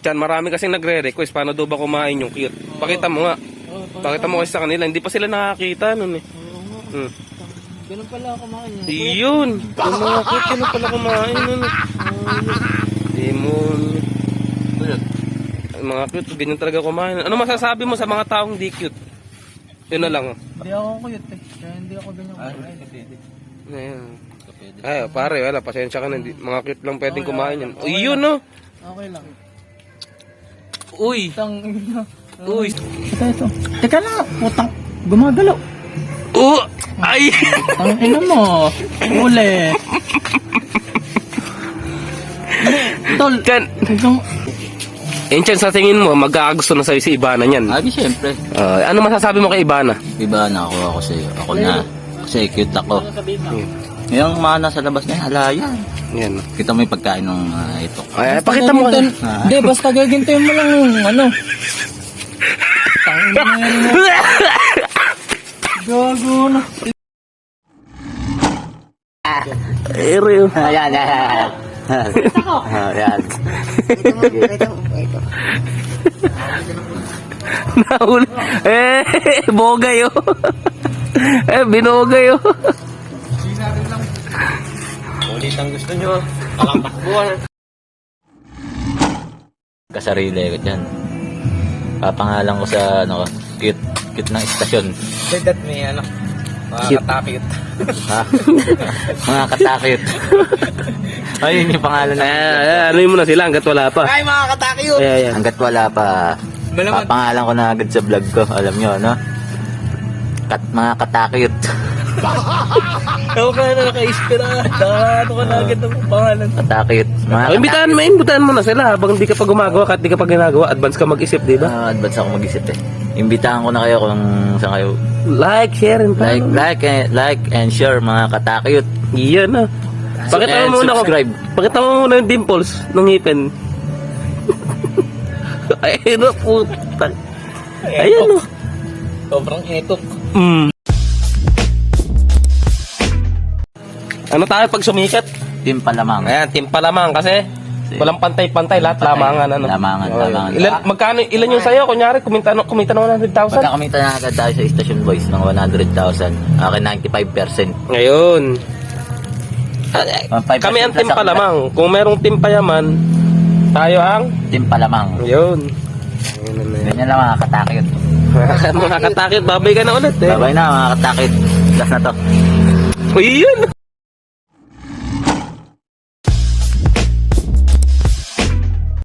Chan, marami kasing nagre-request paano daw ba kumain yung cute. Pakita mo nga. Pakita mo kasi sa kanila, hindi pa sila nakakita nun eh. Ganun pala kumain niya. Yun. Yung mga cute, ganun pala kumain nun eh. Demon. Mga cute, ganyan talaga kumain. Ano masasabi mo sa mga taong di cute? Yun na lang. Hindi ako cute eh. Kaya hindi ako ganyan kumain. Ayan. Ay, pare, wala, pasensya ka na. Mga cute lang pwedeng kumain yan. Uy, yun no. Okay lang. Uy. Uy. Ito. Teka lang, putang. Gumagalaw. Ay. Ang ina mo. Uli. Tol. Kan. Enchan, sa tingin mo, magkakagusto na sa'yo si Ibana niyan. Abi, syempre. Ano masasabi mo kay Ibana? Iba na ako sa'yo. Ako na. Kasi cute ako. Yung mga nasa labas niya, halaya. Yan. Kita mo yung pagkain ng ito. Ay, pakita mo. Hindi, basta gagintuin mo lang yung ano. Tangin na yan. Gago na. Ere. Ayan. Ayan. Nahuli. Bogay oh. Binogay oh. Ulit ang gusto nyo. Palang takbuhan. Kasarili ko dyan. Papangalan ko sa cute ng istasyon. That may ano. Mga katakit. Ha? Mga katakit. Ayun yung pangalan na. Ano yun mo na sila hanggat wala pa. Ay, mga katakit. Ayan. Hanggat wala pa. Papangalan ko na agad sa vlog ko. Alam nyo, no? Mga katakit. Ikaw ka na naka-isip na. Ano ka na agad ng pangalan. Katakit. Imbitahan mo na sila habang di ka pa gumagawa at di ka pa ginagawa. Advance ka mag-isip, di ba? Advance ako mag-isip eh. Imbitahan ko na kayo kung saan kayo. Like, share, and follow. Like and share mga katakit. Iyan na. Pakita mo muna subscribe. Pakita mo muna yung dimples ng ngipin. Ay, no, puta. Ayan, no. Sobrang etok. Ano tayo pag sumikat? Team Palamang. Ayan, team Palamang kasi walang pantay-pantay, lahat lamangan. Ano? Lamangan. Ilan yung sayo? Kunyari, kumita ng 100,000? Pagkakamita na agad tayo sa Station Boys ng 100,000. Akin 95%. Ngayon. Kami ang team Palamang. Kung merong team Payaman, tayo ang Team Palamang. Ayun. Ganyan lang mga katakit. Mga katakit, babay ka na ulit eh. Babay na mga katakit. Last na to. Uy, yun!